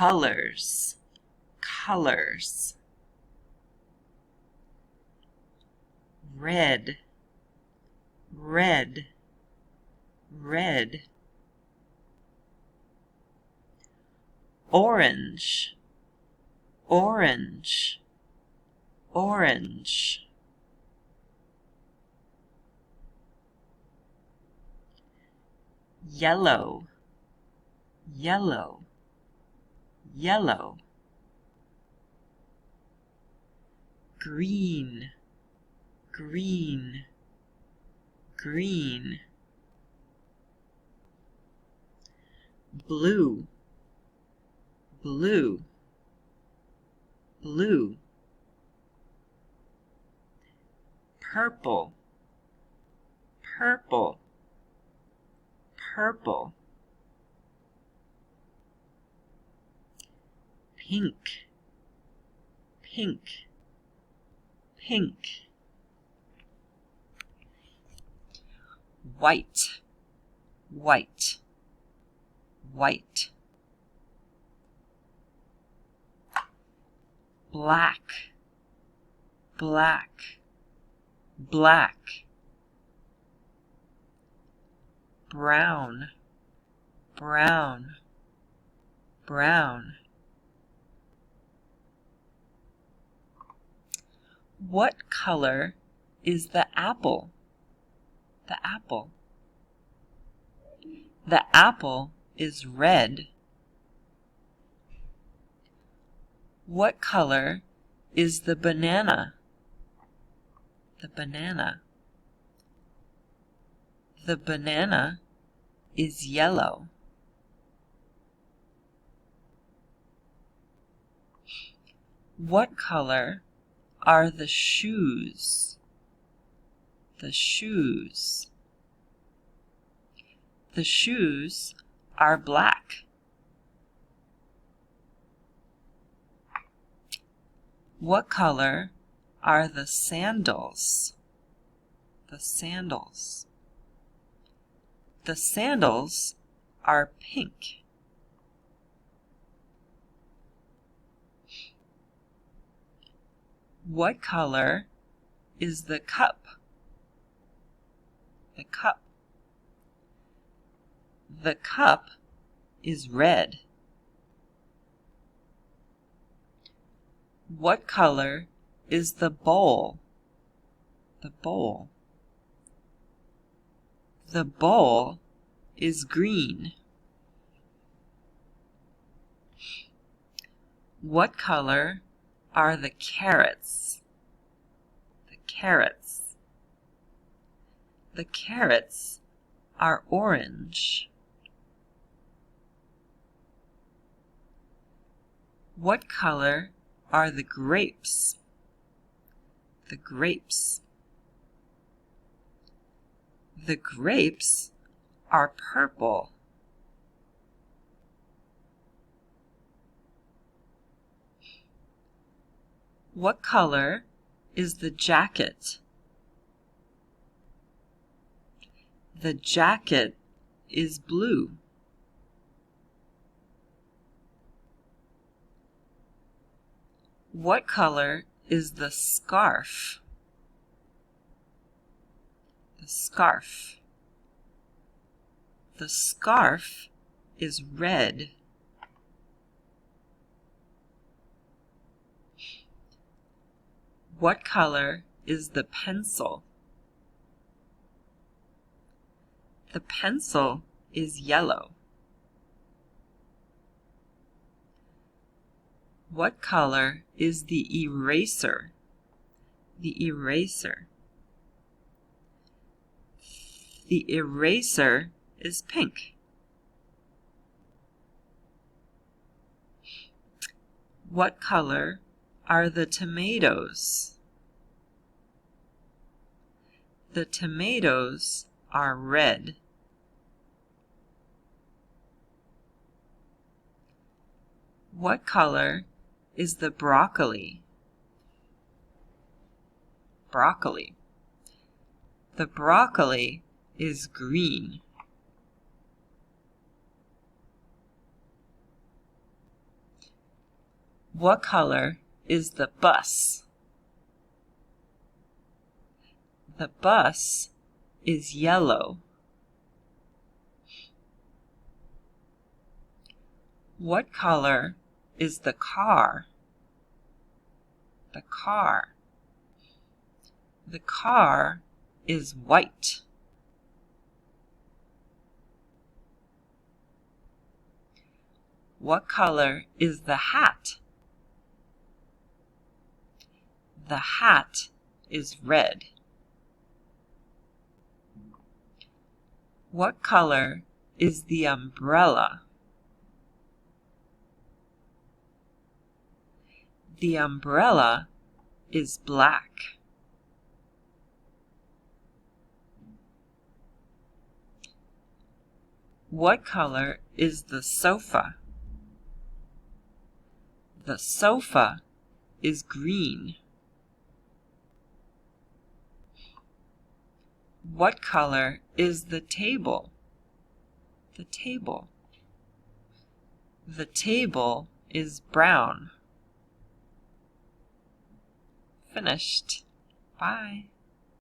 colors, colors. Red, red, red. Orange, orange, orange. Yellow, yellow, yellow. Green, green, green. Blue, blue, blue. Purple, purple, purple. Pink, pink, pink. White, white, white. Black, black, black. Brown, brown, brown. What color is the apple? The apple. The apple is red. What color is the banana? The banana. The banana is yellow. What color are the shoes? The shoes. The shoes are black. What color are the sandals? The sandals. The sandals are pink. What color is the cup? The cup. The cup is red. What color is the bowl? The bowl. The bowl is green. What color are the carrots? The carrots. The carrots are orange. What color are the grapes? The grapes. The grapes are purple. What color is the jacket? The jacket is blue. What color is the scarf? The scarf. The scarf is red. What color is the pencil? The pencil is yellow. What color is the eraser? The eraser. The eraser is pink. What color are the tomatoes? The tomatoes are red. What color is the broccoli? Broccoli. The broccoli is green. What color is the bus? The bus is yellow. What color is the car? The car. The car is white. What color is the hat? The hat is red. What color is the umbrella? The umbrella is black. What color is the sofa? The sofa is green. What color is the table? The table. The table is brown. Finished. Bye.